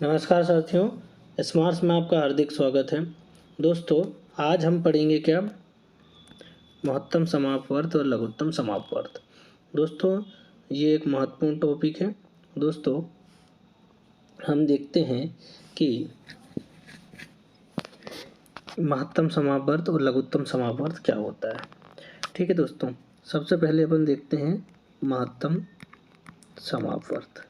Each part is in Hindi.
नमस्कार साथियों, स्मार्ट्स में आपका हार्दिक स्वागत है। दोस्तों, आज हम पढ़ेंगे क्या, महत्तम समापवर्त और लघुत्तम समापवर्त। दोस्तों, ये एक महत्वपूर्ण टॉपिक है। दोस्तों, हम देखते हैं कि महत्तम समापवर्त और लघुत्तम समापवर्त क्या होता है। ठीक है दोस्तों, सबसे पहले अपन देखते हैं महत्तम समापवर्त।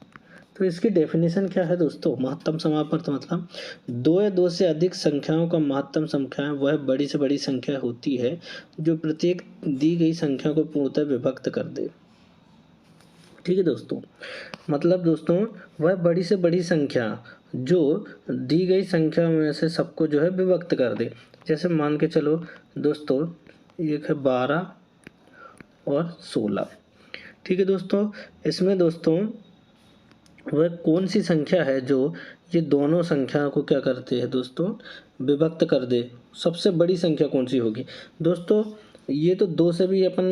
तो इसकी डेफिनेशन क्या है दोस्तों। महत्तम समापवर्त मतलब दो या दो से अधिक संख्याओं का महत्तम संख्या वह बड़ी से बड़ी संख्या होती है जो प्रत्येक दी गई संख्या को पूर्णतः विभक्त कर दे। ठीक है दोस्तों, मतलब दोस्तों वह बड़ी से बड़ी संख्या जो दी गई संख्या में से सबको जो है विभक्त कर दे। जैसे मान के चलो दोस्तों, एक है 12 और 16। ठीक है दोस्तों, इसमें दोस्तों वह कौन सी संख्या है जो ये दोनों संख्या को क्या करती है दोस्तों, विभक्त कर दे। सबसे बड़ी संख्या कौन सी होगी दोस्तों। ये तो दो से भी अपन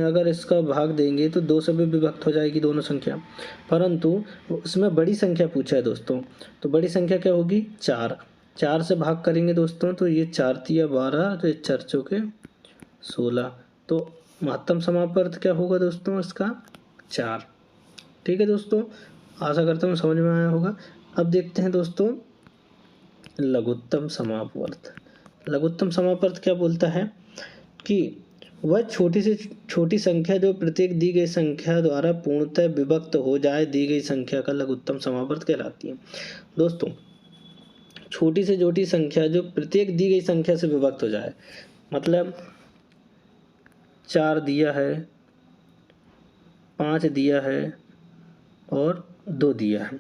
अगर इसका भाग देंगे तो दो से भी विभक्त हो जाएगी दोनों संख्या, परंतु उसमें बड़ी संख्या पूछा है दोस्तों। तो बड़ी संख्या क्या होगी, 4। 4 से भाग करेंगे दोस्तों तो ये 4 तिया 12, तो ये 4 चौके 16। तो महत्तम समापवर्त क्या होगा दोस्तों, इसका 4। ठीक है दोस्तों, आशा करता हूँ समझ में आया होगा। अब देखते हैं दोस्तों लघुत्तम समापवर्त। लघुत्तम समापवर्त क्या बोलता है कि वह छोटी से छोटी संख्या जो प्रत्येक दी गई संख्या द्वारा पूर्णतः विभक्त हो जाए दी गई संख्या का लघुत्तम समापवर्त कहलाती है। दोस्तों, छोटी से छोटी संख्या जो प्रत्येक दी गई संख्या से विभक्त हो जाए, मतलब 4 दिया है, 5 दिया है और 2 दिया है।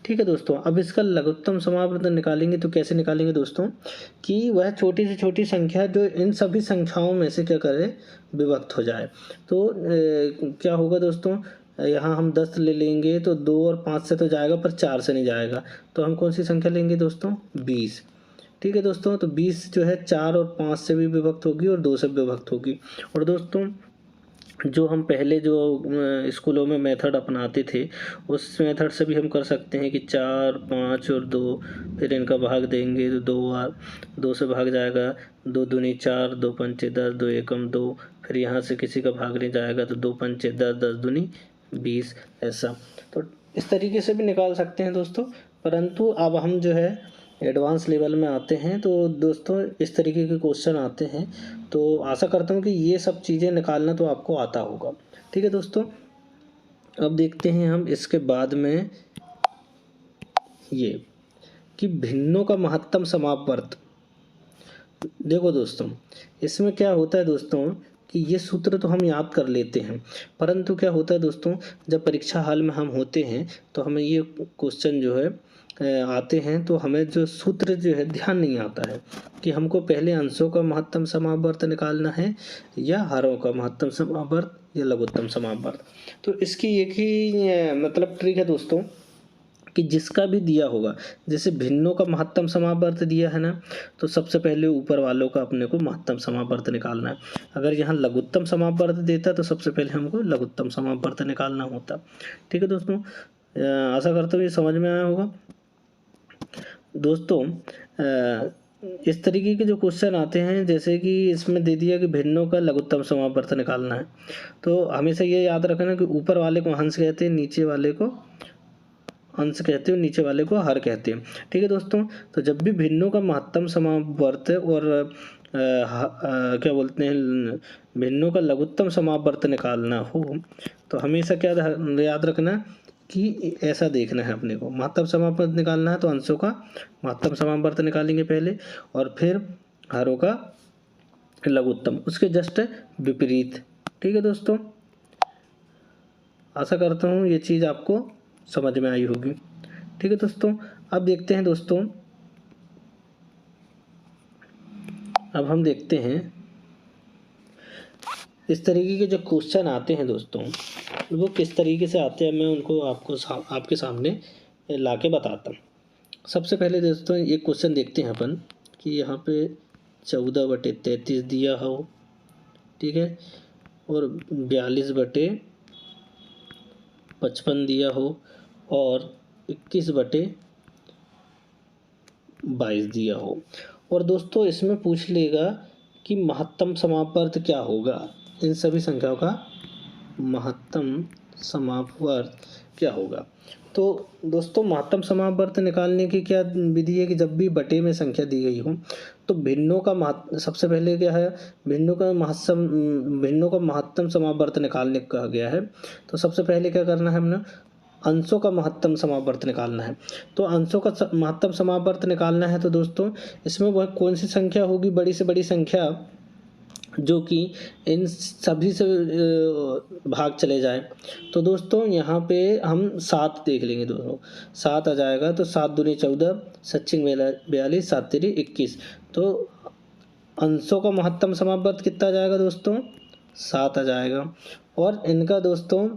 ठीक है दोस्तों, अब इसका लघुत्तम समापवर्त निकालेंगे तो कैसे निकालेंगे दोस्तों, कि वह छोटी से छोटी संख्या जो इन सभी संख्याओं में से क्या करे, विभक्त हो जाए। तो क्या होगा दोस्तों, यहाँ हम 10 ले लेंगे तो 2 और 5 से तो जाएगा पर 4 से नहीं जाएगा, तो हम कौन सी संख्या लेंगे दोस्तों, 20। ठीक है दोस्तों, तो 20 जो है 4 और 5 से भी विभक्त होगी और 2 से भी विभक्त होगी। और दोस्तों जो हम पहले जो स्कूलों में मेथड अपनाते थे उस मेथड से भी हम कर सकते हैं कि 4, 5 और 2, फिर इनका भाग देंगे तो 2 बार 2 से भाग जाएगा, 2 दूनी 4, 2 पंचे 10, 2 एकम 2, फिर यहाँ से किसी का भाग नहीं जाएगा तो 2 पंचे 10, 10 दूनी 20, ऐसा। तो इस तरीके से भी निकाल सकते हैं दोस्तों, परंतु अब हम जो है एडवांस लेवल में आते हैं तो दोस्तों इस तरीके के क्वेश्चन आते हैं। तो आशा करता हूँ कि ये सब चीज़ें निकालना तो आपको आता होगा। ठीक है दोस्तों, अब देखते हैं हम इसके बाद में ये कि भिन्नों का महत्तम समापवर्त। देखो दोस्तों, इसमें क्या होता है दोस्तों कि ये सूत्र तो हम याद कर लेते हैं, परंतु क्या होता है दोस्तों, जब परीक्षा हाल में हम होते हैं तो हमें ये क्वेश्चन जो है आते हैं तो हमें जो सूत्र जो है ध्यान नहीं आता है कि हमको पहले अंशों का महत्तम समापवर्त निकालना है या हारों का महत्तम समापवर्त या लघुत्तम समापवर्त। तो इसकी एक ही मतलब ट्रिक है दोस्तों कि जिसका भी दिया होगा, जैसे भिन्नों का महत्तम समापवर्त दिया है ना, तो सबसे पहले ऊपर वालों का अपने को महत्तम समापवर्त निकालना है। अगर यहाँ लघुत्तम समापवर्त देता तो सबसे पहले हमको लघुत्तम समापवर्त निकालना होता। ठीक है दोस्तों, आशा करता हूँ ये समझ में आया होगा। दोस्तों इस तरीके के जो क्वेश्चन आते हैं, जैसे कि इसमें दे दिया कि भिन्नों का लघुत्तम समापवर्त निकालना है, तो हमेशा ये याद रखना कि ऊपर वाले को हंस कहते हैं, नीचे वाले को अंश कहते हैं, नीचे वाले को हर कहते हैं। ठीक है दोस्तों, तो जब भी भिन्नों का महत्तम समापवर्त और क्या बोलते हैं भिन्नों का लघुत्तम समापवर्त निकालना हो तो हमेशा क्या याद रखना कि ऐसा देखना है, अपने को महत्तम समापवर्त निकालना है तो अंशों का महत्तम समापवर्त निकालेंगे पहले और फिर हरों का लघुत्तम, उसके जस्ट विपरीत। ठीक है दोस्तों, आशा करता हूँ ये चीज़ आपको समझ में आई होगी। ठीक है दोस्तों, अब देखते हैं दोस्तों, अब हम देखते हैं इस तरीके के जो क्वेश्चन आते हैं दोस्तों वो किस तरीके से आते हैं, मैं उनको आपके सामने ला के बताता हूँ। सबसे पहले दोस्तों एक क्वेश्चन देखते हैं अपन कि यहाँ पे 14/33 दिया हो, ठीक है, और 42/55 दिया हो और 21/45 22 दिया हो। और दोस्तों इसमें पूछ लेगा कि महत्तम समापवर्त क्या होगा, इन सभी संख्याओं का महत्तम समापवर्त क्या होगा। तो दोस्तों महत्तम समापवर्त निकालने की क्या विधि है कि जब भी बटे में संख्या दी गई हो तो भिन्नों का सबसे पहले क्या है, भिन्नों का महत्तम समापवर्त निकालने को कहा गया है। तो सबसे पहले क्या करना है, हमने अंशों का महत्तम समापवर्त निकालना है। तो अंशों का महत्तम समापवर्त निकालना है तो दोस्तों इसमें वह कौन सी संख्या होगी, बड़ी से बड़ी संख्या जो कि इन सभी से भाग चले जाए। तो दोस्तों यहाँ पे हम 7 देख लेंगे दोस्तों, 7 आ जाएगा। तो 7 दूनी 14, 7 42, 7 तेरी 21। तो अंशों का महत्तम समापवर्त कितना आ जाएगा दोस्तों, 7 आ जाएगा। और इनका दोस्तों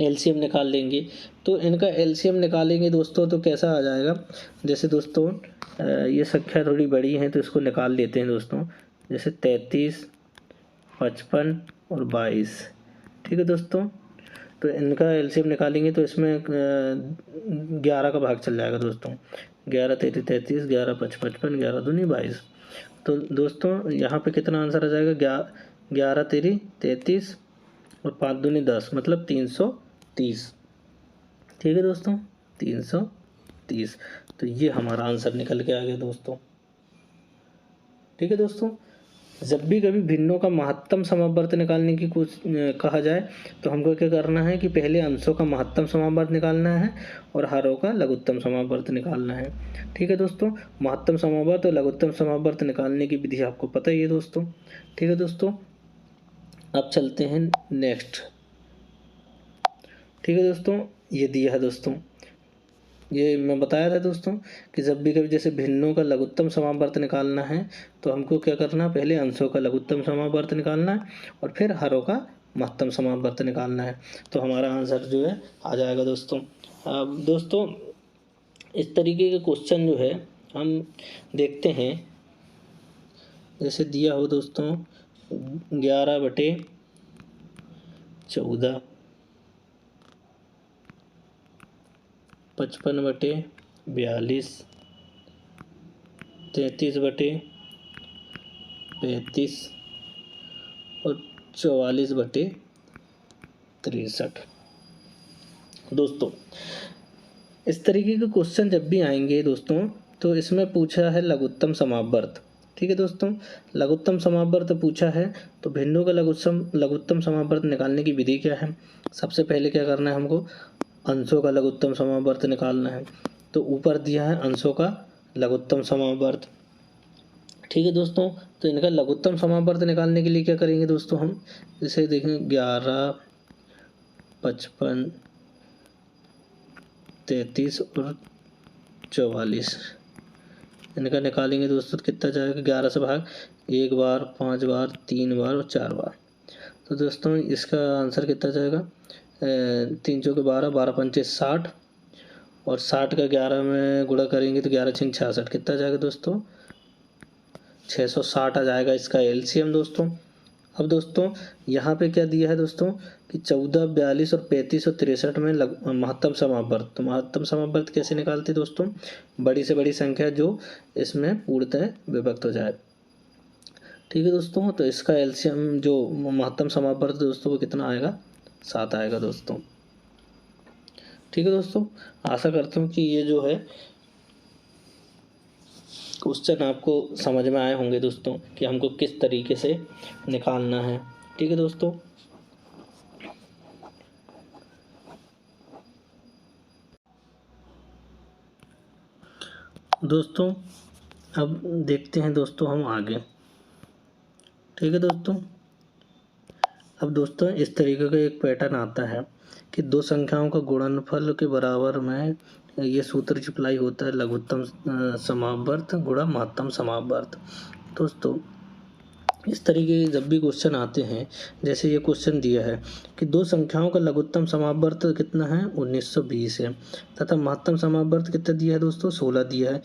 एलसीएम निकाल लेंगे। तो इनका एलसीएम निकालेंगे दोस्तों तो कैसा आ जाएगा, जैसे दोस्तों ये संख्या थोड़ी बड़ी है तो इसको निकाल लेते हैं दोस्तों, जैसे 33, 55 और 22। ठीक है दोस्तों, तो इनका एलसीएम निकालेंगे तो इसमें 11 का भाग चल जाएगा दोस्तों। 11 तेरी 33, 11 5 55, 11 दूनी 22। तो दोस्तों यहाँ पे कितना आंसर आ जाएगा, 11 तेरी 33 और 5 दूनी 10, मतलब 330। ठीक है दोस्तों, 330। तो ये हमारा आंसर निकल के आ गया दोस्तों। ठीक है दोस्तों, जब भी कभी भिन्नों का महत्तम समापवर्त निकालने की कहा जाए तो हमको क्या करना है कि पहले अंशों का महत्तम समापवर्त निकालना है और हरों का लघुत्तम समापवर्त निकालना है। ठीक है दोस्तों, महत्तम समापवर्त और लघुत्तम समापवर्त निकालने की विधि आपको पता ही है दोस्तों। ठीक है दोस्तों, अब चलते हैं नेक्स्ट। ठीक है दोस्तों, ये दिया है दोस्तों, ये मैं बताया था दोस्तों कि जब भी कभी जैसे भिन्नों का लघुत्तम समापवर्त निकालना है तो हमको क्या करना है, पहले अंशों का लघुत्तम समापवर्त निकालना है और फिर हरों का महत्तम समापवर्त निकालना है। तो हमारा आंसर जो है आ जाएगा दोस्तों। अब दोस्तों इस तरीके के क्वेश्चन जो है हम देखते हैं, जैसे दिया हो दोस्तों 11/14, 55/42, 33/35 और 44/63। दोस्तों इस तरीके के क्वेश्चन जब भी आएंगे दोस्तों तो इसमें पूछा है लघुत्तम समापवर्त। ठीक है दोस्तों, लघुत्तम समापवर्त पूछा है तो भिन्नों का लघुत्तम समापवर्त निकालने की विधि क्या है। सबसे पहले क्या करना है, हमको अंशों का लघुत्तम समापवर्त निकालना है। तो ऊपर दिया है अंशों का लघुत्तम समापवर्त। ठीक है दोस्तों, तो इनका लघुत्तम समापवर्त निकालने के लिए क्या करेंगे दोस्तों, हम जैसे देखें 11, 55, 33 और 44 इनका निकालेंगे दोस्तों, कितना जाएगा, 11 से भाग 1 बार, 5 बार, 3 बार और 4 बार। तो दोस्तों इसका आंसर कितना जाएगा, 3 चौके 12, 12 पंचे 60 और 60 का 11 में गुणा करेंगे तो 11 छंग 66, कितना जाएगा दोस्तों, 660 आ जाएगा इसका एलसीएम दोस्तों। अब दोस्तों यहाँ पे क्या दिया है दोस्तों कि 14, 42 और 35 और 63 में महत्तम समापवर्त। तो महत्तम समापवर्त कैसे निकालते दोस्तों, बड़ी से बड़ी संख्या जो इसमें पूर्णतः विभक्त हो जाए। ठीक है दोस्तों, तो इसका एलसीएम जो महत्तम समापवर्त दोस्तों वो कितना आएगा, 7 आएगा दोस्तों। ठीक है दोस्तों, आशा करता हूँ कि ये जो है क्वेश्चन आपको समझ में आए होंगे दोस्तों कि हमको किस तरीके से निकालना है। ठीक है दोस्तों, दोस्तों अब देखते हैं दोस्तों हम आगे। ठीक है दोस्तों, अब दोस्तों इस तरीके का एक पैटर्न आता है कि दो संख्याओं का गुणनफल के बराबर में ये सूत्र अप्लाई होता है, लघुत्तम समापवर्त गुणा महत्तम समापवर्त। दोस्तों इस तरीके के जब भी क्वेश्चन आते हैं, जैसे ये क्वेश्चन दिया है कि दो संख्याओं का लघुत्तम समापवर्त कितना है, 1920 है, तथा महत्तम समापवर्त कितना दिया है दोस्तों, 16 दिया है।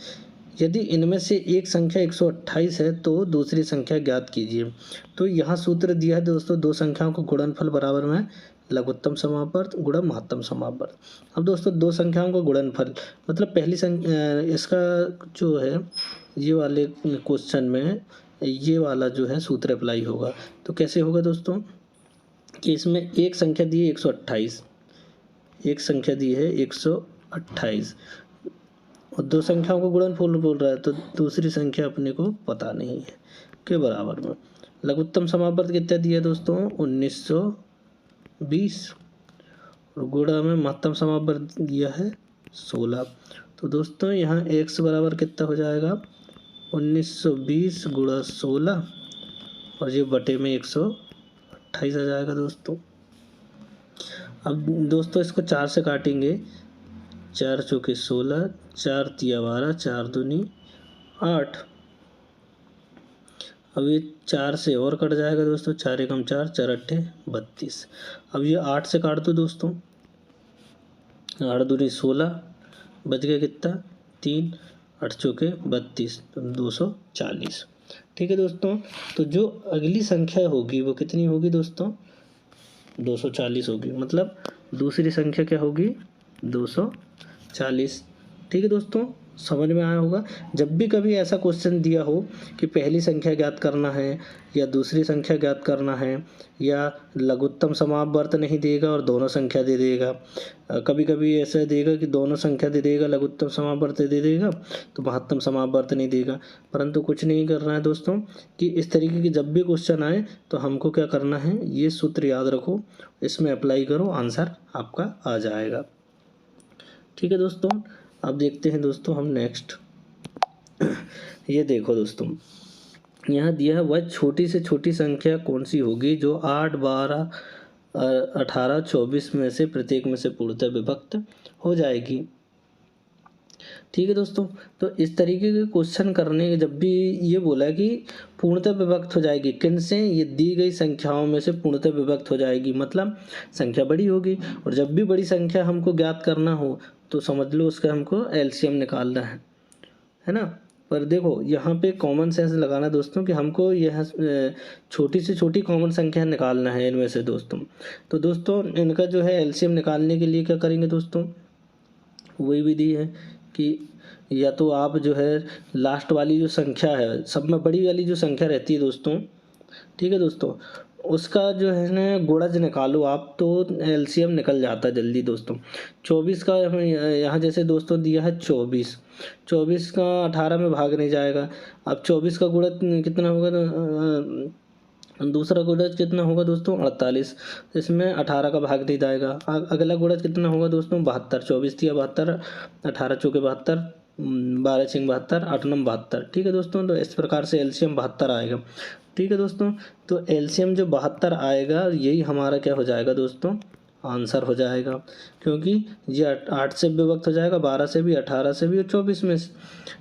यदि इनमें से एक संख्या 128 है तो दूसरी संख्या ज्ञात कीजिए। तो यहाँ सूत्र दिया है दोस्तों, दो संख्याओं को गुणनफल बराबर में लघुत्तम समापवर्त गुणा महत्तम समापवर्त। अब दोस्तों दो संख्याओं का गुणनफल, मतलब पहली संख्या इसका जो है ये वाले क्वेश्चन में ये वाला जो है सूत्र अप्लाई होगा। तो कैसे होगा दोस्तों कि इसमें एक संख्या दी है 128, एक संख्या दी है 128 और दो संख्याओं को गुणनफल बोल रहा है, तो दूसरी संख्या अपने को पता नहीं है के बराबर में। लघुत्तम समापवर्त कितना दिया है दोस्तों 1920 और गुणा में महत्तम समापवर्त दिया है 16। तो दोस्तों यहाँ x बराबर कितना हो जाएगा 1920 गुणा 16 और ये बटे में 128 आ जाएगा दोस्तों। अब दोस्तों इसको 4 से काटेंगे, 4 चौके 16, 4 तिया 12, 4 दूनी 8। अब ये 4 से और कट जाएगा दोस्तों, 4 एकम 4, 4 अट्ठे 32। अब ये 8 से काट दो दोस्तों, 8 दूनी 16, बच गया कितना 3, 8 चौके 32, तो 240। ठीक है दोस्तों, तो जो अगली संख्या होगी वो कितनी होगी दोस्तों 240 होगी, मतलब दूसरी संख्या क्या होगी 240। ठीक है दोस्तों, समझ में आया होगा। जब भी कभी ऐसा क्वेश्चन दिया हो कि पहली संख्या ज्ञात करना है या दूसरी संख्या ज्ञात करना है या लघुत्तम समापवर्त नहीं देगा और दोनों संख्या दे देगा, कभी कभी ऐसा देगा कि दोनों संख्या दे देगा लघुत्तम समापवर्त दे देगा तो महत्तम समापवर्त नहीं देगा। परंतु कुछ नहीं करना है दोस्तों कि इस तरीके की जब भी क्वेश्चन आए तो हमको क्या करना है, ये सूत्र याद रखो, इसमें अप्लाई करो, आंसर आपका आ जाएगा। ठीक है दोस्तों, अब देखते हैं दोस्तों हम नेक्स्ट। ये देखो दोस्तों, यहाँ दिया है वह छोटी से छोटी संख्या कौन सी होगी जो 8, 12, 18, 24 में से प्रत्येक में से पूर्णतः विभक्त हो जाएगी। ठीक है दोस्तों, तो इस तरीके के क्वेश्चन करने के जब भी ये बोला कि पूर्णतः विभक्त हो जाएगी किन से, ये दी गई संख्याओं में से पूर्णतः विभक्त हो जाएगी, मतलब संख्या बड़ी होगी। और जब भी बड़ी संख्या हमको ज्ञात करना हो तो समझ लो उसका हमको एलसीएम निकालना है ना। पर देखो यहाँ पे कॉमन सेंस लगाना दोस्तों कि हमको यह छोटी से छोटी कॉमन संख्या निकालना है इनमें से दोस्तों। तो दोस्तों इनका जो है एलसीएम निकालने के लिए क्या करेंगे दोस्तों, वही विधि है कि या तो आप जो है लास्ट वाली जो संख्या है, सब में बड़ी वाली जो संख्या रहती है दोस्तों, ठीक है दोस्तों, उसका जो है ना गुणज निकालो आप, तो एलसीएम निकल जाता है जल्दी दोस्तों। 24 का हमें यहाँ जैसे दोस्तों दिया है 24, 24 का 18 में भाग नहीं जाएगा। अब 24 का गुणज कितना होगा, दूसरा गुणज कितना होगा दोस्तों 48, इसमें 18 का भाग नहीं जाएगा। अगला गुणज कितना होगा दोस्तों 72, 24 दिया 72, 18 चौके 72, 12 छिंग 72, 8 नम 72। ठीक है दोस्तों, तो इस प्रकार से एलसीएम 72 आएगा। ठीक है दोस्तों, तो एलसीएम जो 72 आएगा यही हमारा क्या हो जाएगा दोस्तों आंसर हो जाएगा, क्योंकि ये 8 से विभक्त हो जाएगा, 12 से भी, 18 से भी और 24 में से।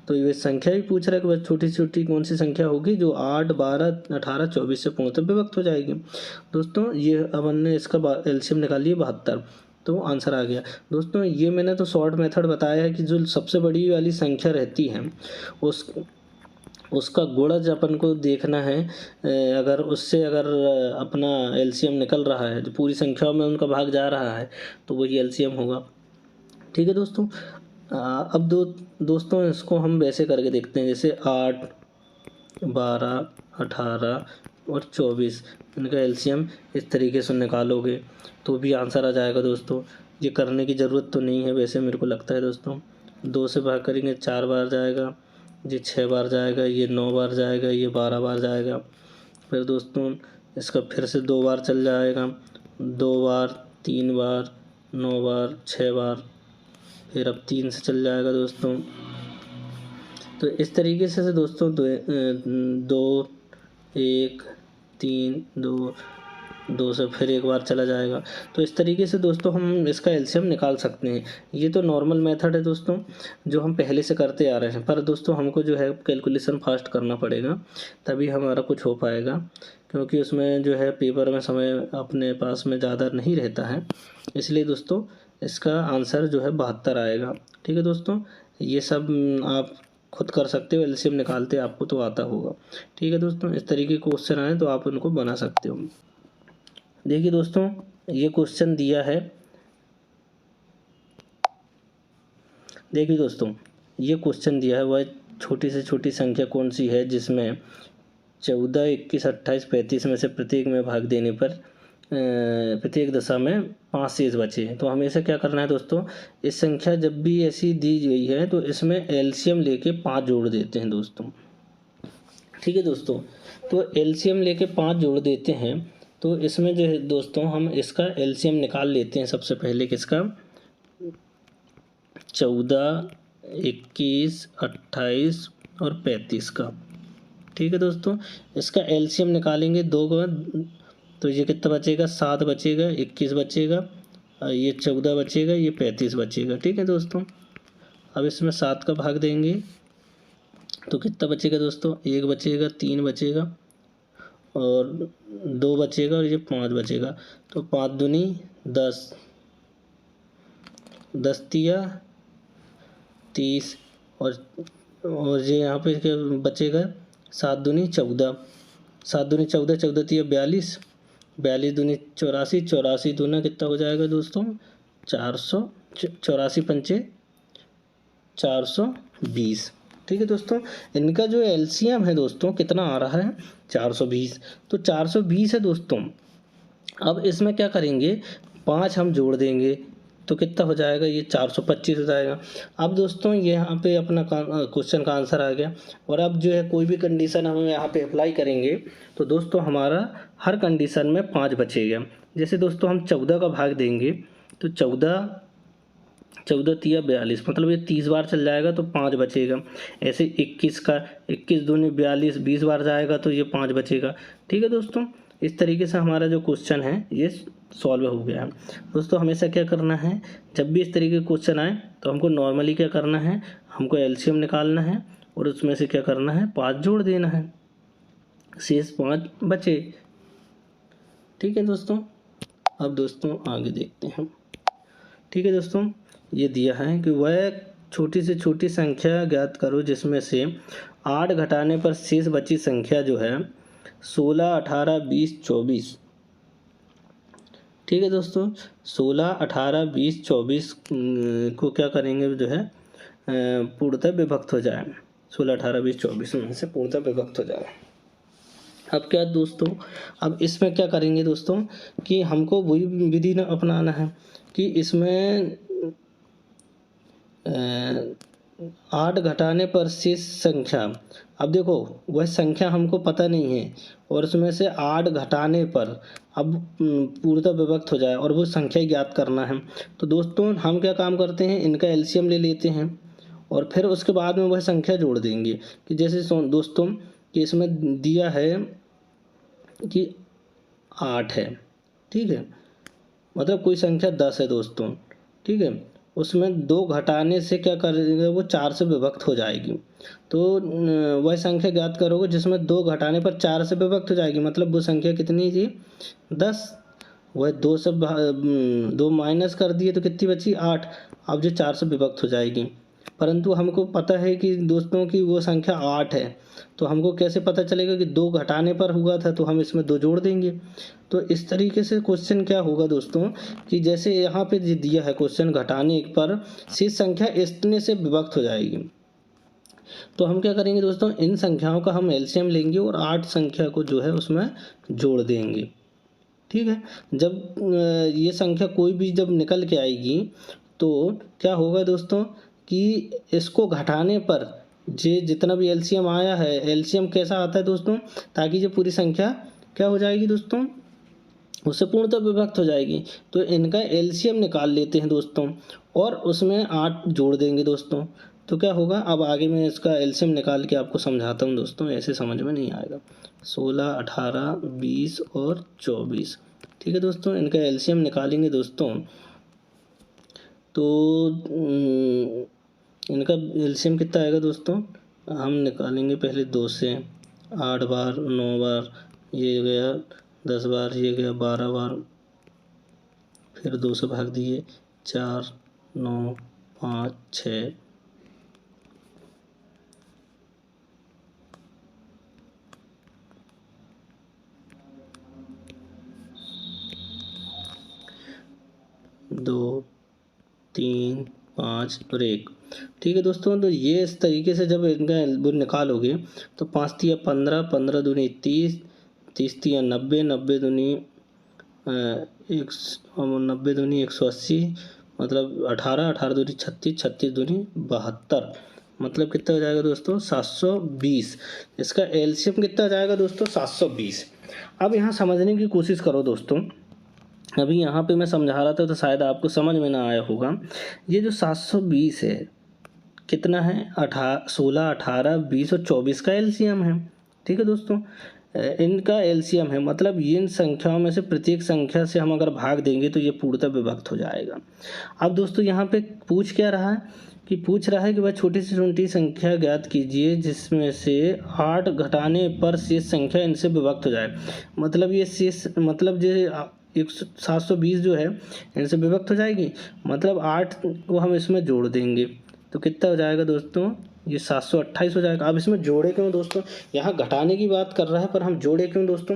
तो ये संख्या भी पूछ रहा है कि बस छोटी छोटी कौन सी संख्या होगी जो 8, 12, 18, 24 से पूर्णतः विभक्त हो जाएगी। दोस्तों ये अब हमने इसका एलसीएम निकाली 72, तो आंसर आ गया। दोस्तों ये मैंने तो शॉर्ट मेथड बताया है कि जो सबसे बड़ी वाली संख्या रहती है उसका गुणज अपन को देखना है। अगर उससे अगर अपना एलसीएम निकल रहा है, जो पूरी संख्याओं में उनका भाग जा रहा है, तो वही एलसीएम होगा। ठीक है दोस्तों, अब दोस्तों इसको हम वैसे करके देखते हैं, जैसे 8, 12, 18 और 24 इनका एलसीएम इस तरीके से निकालोगे तो भी आंसर आ जाएगा दोस्तों। ये करने की ज़रूरत तो नहीं है वैसे मेरे को लगता है दोस्तों। 2 से भाग करेंगे 4 बार जाएगा, ये 6 बार जाएगा, ये 9 बार जाएगा, ये 12 बार जाएगा। फिर दोस्तों इसका फिर से 2 बार चल जाएगा, 2 बार, 3 बार, 9 बार, 6 बार, फिर अब 3 से चल जाएगा दोस्तों। तो इस तरीके से दोस्तों 2, 1, 3, 2 से फिर एक बार चला जाएगा। तो इस तरीके से दोस्तों हम इसका एलसीएम निकाल सकते हैं। ये तो नॉर्मल मेथड है दोस्तों जो हम पहले से करते आ रहे हैं, पर दोस्तों हमको जो है कैलकुलेशन फास्ट करना पड़ेगा, तभी हमारा कुछ हो पाएगा, क्योंकि उसमें जो है पेपर में समय अपने पास में ज़्यादा नहीं रहता है। इसलिए दोस्तों इसका आंसर जो है 72 आएगा। ठीक है दोस्तों, ये सब आप खुद कर सकते हो, एलसीएम निकालते आपको तो आता होगा। ठीक है दोस्तों, इस तरीके के क्वेश्चन आए तो आप उनको बना सकते हो। देखिए दोस्तों ये क्वेश्चन दिया है, देखिए दोस्तों ये क्वेश्चन दिया है वह छोटी से छोटी संख्या कौन सी है जिसमें 14, 21, 28, 35 में से प्रत्येक में भाग देने पर प्रत्येक दशा में 5 शेष बचे। तो हमें इसे क्या करना है दोस्तों, इस संख्या जब भी ऐसी दी गई है तो इसमें एलसीएम लेके 5 जोड़ देते हैं दोस्तों। ठीक है दोस्तों, तो एलसीएम लेके 5 जोड़ देते हैं। तो इसमें जो है दोस्तों हम इसका एलसीएम निकाल लेते हैं सबसे पहले, किसका, 14, 21, 28 और 35 का। ठीक है दोस्तों, इसका एलसीएम निकालेंगे दो का, तो ये कितना बचेगा, 7 बचेगा, 21 बचेगा, ये 14 बचेगा, ये 35 बचेगा। ठीक है दोस्तों, अब इसमें 7 का भाग देंगे तो कितना बचेगा दोस्तों, 1 बचेगा, 3 बचेगा और 2 बचेगा और ये 5 बचेगा। तो 5 दूनी 10, 10 तिया 30 और ये यहाँ पे क्या बचेगा, 7 दूनी 14, 7 दूनी 14, 14 तिया 42, 42 दूनी 84, 84 दूना कितना हो जाएगा दोस्तों, 400, 84 पंचे 420। ठीक है दोस्तों, इनका जो एलसीएम है दोस्तों कितना आ रहा है, 420। तो 420 है दोस्तों। अब इसमें क्या करेंगे, 5 हम जोड़ देंगे तो कितना हो जाएगा, ये 425 हो जाएगा। अब दोस्तों ये यहाँ पे अपना क्वेश्चन का आंसर आ गया। और अब जो है कोई भी कंडीशन हम यहाँ पे अप्लाई करेंगे तो दोस्तों हमारा हर कंडीशन में 5 बचेगा। जैसे दोस्तों हम 14 का भाग देंगे तो 14, 14 तिया 42, मतलब ये 30 बार चल जाएगा तो 5 बचेगा। ऐसे 21 का, 21 दूनी 42, 20 बार जाएगा तो ये 5 बचेगा। ठीक है दोस्तों, इस तरीके से हमारा जो क्वेश्चन है ये सॉल्व हो गया। दोस्तों हमेशा क्या करना है, जब भी इस तरीके के क्वेश्चन आए तो हमको नॉर्मली क्या करना है, हमको एलसीएम निकालना है और उसमें से क्या करना है, 5 जोड़ देना है, शेष 5 बचे। ठीक है दोस्तों, अब दोस्तों आगे देखते हैं। ठीक है दोस्तों, ये दिया है कि वह छोटी से छोटी संख्या ज्ञात करो जिसमें से 8 घटाने पर शेष बची संख्या जो है 16, 18, 20, 24। ठीक है दोस्तों, 16, 18, 20, 24 को क्या करेंगे जो है पूर्णतः विभक्त हो जाए, 16, 18, 20, 24 में से पूर्णतः विभक्त हो जाए। अब क्या दोस्तों, अब इसमें क्या करेंगे दोस्तों कि हमको वही विधि न अपनाना है कि इसमें 8 घटाने पर शेष संख्या, अब देखो वह संख्या हमको पता नहीं है और उसमें से 8 घटाने पर अब पूर्णतः विभक्त हो जाए और वो संख्या ज्ञात करना है। तो दोस्तों हम क्या काम करते हैं, इनका एलसीएम ले लेते हैं और फिर उसके बाद में वह संख्या जोड़ देंगे। कि जैसे दोस्तों कि इसमें दिया है कि 8 है, ठीक है, मतलब कोई संख्या 10 है दोस्तों, ठीक है, उसमें 2 घटाने से क्या करेगा, वो 4 से विभक्त हो जाएगी। तो वह संख्या ज्ञात करोगे जिसमें 2 घटाने पर 4 से विभक्त हो जाएगी, मतलब वो संख्या कितनी थी, 10। वह 2 से 2 माइनस कर दिए तो कितनी बची, 8। अब जो 4 से विभक्त हो जाएगी, परंतु हमको पता है कि दोस्तों की वो संख्या 8 है। तो हमको कैसे पता चलेगा कि 2 घटाने पर हुआ था, तो हम इसमें 2 जोड़ देंगे। तो इस तरीके से क्वेश्चन क्या होगा दोस्तों कि जैसे यहाँ पे दिया है क्वेश्चन घटाने पर शेष संख्या इतने से विभक्त हो जाएगी। तो हम क्या करेंगे दोस्तों, इन संख्याओं का हम एलसीएम लेंगे और 8 संख्या को जो है उसमें जोड़ देंगे। ठीक है, जब ये संख्या कोई भी जब निकल के आएगी तो क्या होगा दोस्तों कि इसको घटाने पर जे जितना भी एलसीएम आया है, एलसीएम कैसा आता है दोस्तों, ताकि ये पूरी संख्या क्या हो जाएगी दोस्तों, उससे पूर्णतः विभक्त हो जाएगी। तो इनका एलसीएम निकाल लेते हैं दोस्तों और उसमें 8 जोड़ देंगे दोस्तों। तो क्या होगा, अब आगे मैं इसका एलसीएम निकाल के आपको समझाता हूँ दोस्तों, ऐसे समझ में नहीं आएगा। 16, 18, 20 और 24। ठीक है दोस्तों, इनका एलसीएम निकालेंगे दोस्तों तो इनका एलसीएम कितना आएगा दोस्तों, हम निकालेंगे पहले 2 से, 8 बार, 9 बार, ये गया 10 बार, ये गया 12 बार, फिर 2 से भाग दिए, 4, 9, 5, 6, 2 3 5 और 1। ठीक है दोस्तों, तो ये इस तरीके से जब इनका वो निकालोगे तो 5 तिया 15, 15 दूनी 30, 30 तिया 90, 90 दूनी 90 दूनी 180, मतलब 18, 18 दूनी 36, 36 दूनी 72, मतलब कितना हो जाएगा दोस्तों 720। इसका एलसीएम कितना आ जाएगा दोस्तों 720। अब यहाँ समझने की कोशिश करो दोस्तों, अभी यहाँ पे मैं समझा रहा था तो शायद आपको समझ में ना आया होगा। ये जो 720 है कितना है 16, 18, 20 और 24 का एलसीएम है। ठीक है दोस्तों, इनका एलसीएम है, मतलब ये इन संख्याओं में से प्रत्येक संख्या से हम अगर भाग देंगे तो ये पूर्णतः विभक्त हो जाएगा। अब दोस्तों यहाँ पे पूछ क्या रहा है कि पूछ रहा है कि वह छोटी से छोटी संख्या ज्ञात कीजिए जिसमें से 8 घटाने पर शेष संख्या इनसे विभक्त हो जाए। मतलब ये शेष मतलब जो 720 जो है इनसे विभक्त हो जाएगी, मतलब 8 को हम इसमें जोड़ देंगे तो कितना हो जाएगा दोस्तों ये 728 हो जाएगा। अब इसमें जोड़े क्यों दोस्तों, यहाँ घटाने की बात कर रहा है पर हम जोड़े क्यों दोस्तों,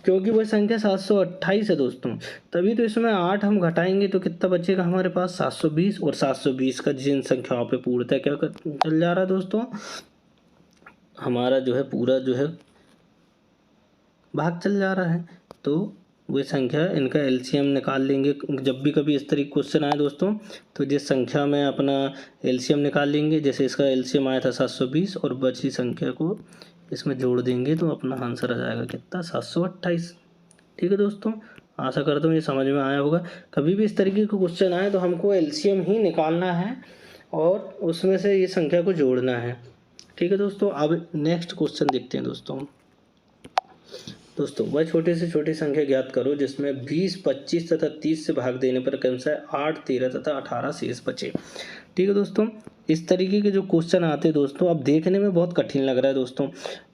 क्योंकि वह संख्या 728 है दोस्तों, तभी तो इसमें 8 हम घटाएंगे तो कितना बचेगा हमारे पास 720। और 720 का जिन संख्याओं पे पूर्णतः क्या चल जा रहा है दोस्तों, हमारा जो है पूरा जो है भाग चल जा रहा है। तो वही संख्या इनका एलसीएम निकाल लेंगे। जब भी कभी इस तरीके क्वेश्चन आए दोस्तों तो जिस संख्या में अपना एलसीएम निकाल लेंगे, जैसे इसका एलसीएम आया था 720 और बची संख्या को इसमें जोड़ देंगे तो अपना आंसर आ जाएगा कितना 728। ठीक है दोस्तों, आशा करता हूँ ये समझ में आया होगा। कभी भी इस तरीके के क्वेश्चन आए तो हमको एलसीएम ही निकालना है और उसमें से ये संख्या को जोड़ना है। ठीक है दोस्तों, अब नेक्स्ट क्वेश्चन देखते हैं दोस्तों वह छोटी से छोटी संख्या ज्ञात करो जिसमें 20, 25 तथा 30 से भाग देने पर क्रमशः 8, 13 तथा 18 शेष बचे। ठीक है दोस्तों, इस तरीके के जो क्वेश्चन आते हैं दोस्तों, अब देखने में बहुत कठिन लग रहा है दोस्तों,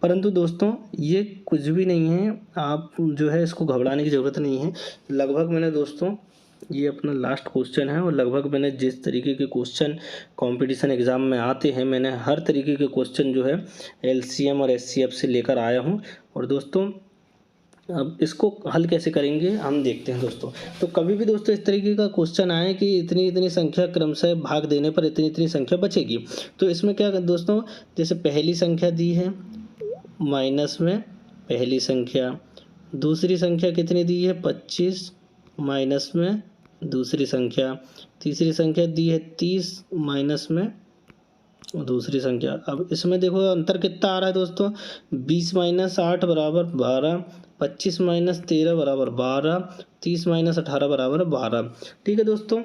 परंतु दोस्तों ये कुछ भी नहीं है, आप जो है इसको घबराने की ज़रूरत नहीं है। लगभग मैंने दोस्तों ये अपना लास्ट क्वेश्चन है और लगभग मैंने जिस तरीके के क्वेश्चन कंपटीशन एग्ज़ाम में आते हैं मैंने हर तरीके के क्वेश्चन जो है एलसीएम और एचसीएफ से लेकर आया हूँ। और दोस्तों अब इसको हल कैसे करेंगे हम देखते हैं दोस्तों। तो कभी भी दोस्तों इस तरीके का क्वेश्चन आए कि इतनी इतनी संख्या क्रमशः भाग देने पर इतनी इतनी संख्या बचेगी, तो इसमें क्या दोस्तों, जैसे पहली संख्या दी है माइनस में पहली संख्या, दूसरी संख्या कितनी दी है 25 माइनस में दूसरी संख्या, तीसरी संख्या दी है 30 माइनस में दूसरी संख्या। अब इसमें देखो अंतर कितना आ रहा है दोस्तों, 20 माइनस 8 बराबर 12, 25 माइनस 13 बराबर 12, 30 माइनस 18 बराबर 12। ठीक है दोस्तों,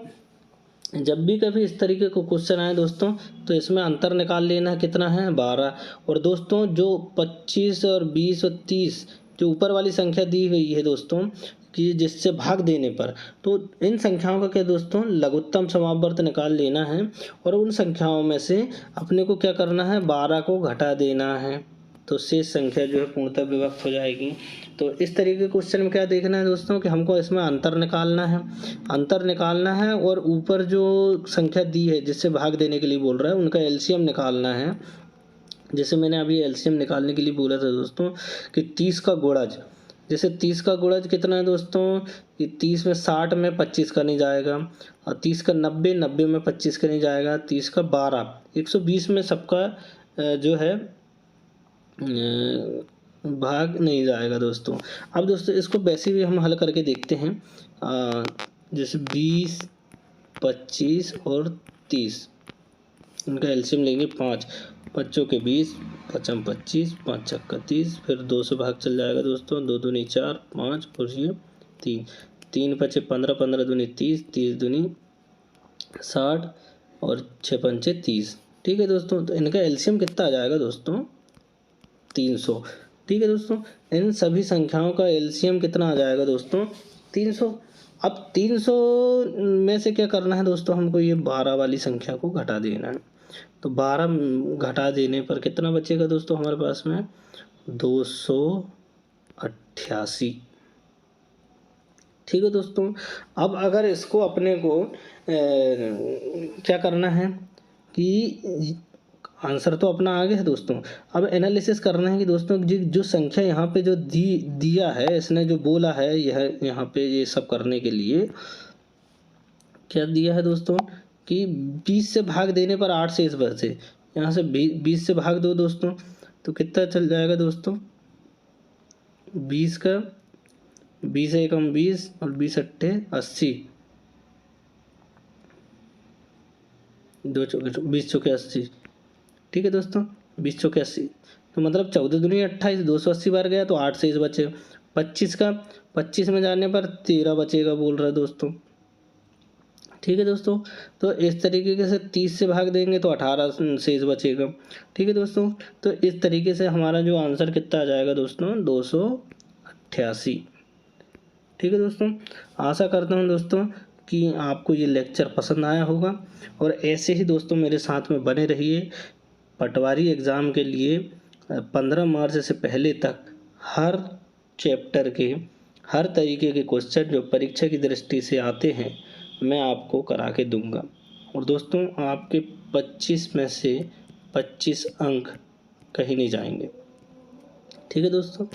जब भी कभी इस तरीके को क्वेश्चन आए दोस्तों तो इसमें अंतर निकाल लेना कितना है 12। और दोस्तों जो 25 और 20 और 30 जो ऊपर वाली संख्या दी हुई है दोस्तों कि जिससे भाग देने पर, तो इन संख्याओं का क्या दोस्तों लघुत्तम समापवर्त निकाल लेना है और उन संख्याओं में से अपने को क्या करना है 12 को घटा देना है, तो शेष संख्या जो है पूर्णतः विभक्त हो जाएगी। तो इस तरीके के क्वेश्चन में क्या देखना है दोस्तों कि हमको इसमें अंतर निकालना है और ऊपर जो संख्या दी है जिससे भाग देने के लिए बोल रहा है उनका एलसीएम निकालना है। जैसे मैंने अभी एलसीएम निकालने के लिए बोला था दोस्तों कि 30 का गुणज, जैसे 30 का गुणज कितना है दोस्तों कि 30 में 60 में 25 का नहीं जाएगा, और 30 का 90, 90 में 25 का नहीं जाएगा, 30 का 12, 120 में सबका जो है भाग नहीं जाएगा दोस्तों। अब दोस्तों इसको वैसे भी हम हल करके देखते हैं, जैसे 20, 25 और 30 इनका एलसीएम लेंगे 5, 5 के 20, 5 25, 5 छक्का 30, फिर 2 से भाग चल जाएगा दोस्तों, 2 दूनी 4, 5 और ये 3, 3 5 15, 15 दूनी 30, 30 दूनी 60 और 6 पंचे 30। ठीक है दोस्तों, तो इनका एलसीएम कितना आ जाएगा दोस्तों 300। ठीक है दोस्तों, इन सभी संख्याओं का एलसीएम कितना आ जाएगा दोस्तों 300। अब 300 में से क्या करना है दोस्तों, हमको ये 12 वाली संख्या को घटा देना है, तो 12 घटा देने पर कितना बचेगा दोस्तों हमारे पास में 288। ठीक है दोस्तों, अब अगर इसको अपने को क्या करना है कि आंसर तो अपना आगे है दोस्तों, अब एनालिसिस करना है कि दोस्तों जो संख्या यहाँ पे जो दिया है, इसने जो बोला है यह यहाँ पे ये सब करने के लिए क्या दिया है दोस्तों कि 20 से भाग देने पर 8 शेष बचे। यहाँ से 20 से भाग दो दोस्तों, तो कितना चल जाएगा दोस्तों, 20 का 20 एकम 20 और 20 अट्ठे 80, 20 चौके 80। ठीक है दोस्तों, 20 चौके 80, तो मतलब 14 दूनी 28, 280 बार गया तो 8 शेष बचे। 25 का 25 में जाने पर 13 बचेगा बोल रहा है दोस्तों। ठीक है दोस्तों, तो इस तरीके से 30 से भाग देंगे तो 18 शेष बचेगा। ठीक है दोस्तों, तो इस तरीके से हमारा जो आंसर कितना आ जाएगा दोस्तों, 288। ठीक है दोस्तों, आशा करता हूँ दोस्तों कि आपको ये लेक्चर पसंद आया होगा, और ऐसे ही दोस्तों मेरे साथ में बने रहिए। पटवारी एग्ज़ाम के लिए 15 मार्च से पहले तक हर चैप्टर के हर तरीके के क्वेश्चन जो परीक्षा की दृष्टि से आते हैं मैं आपको करा के दूंगा। और दोस्तों आपके 25 में से 25 अंक कहीं नहीं जाएंगे। ठीक है दोस्तों।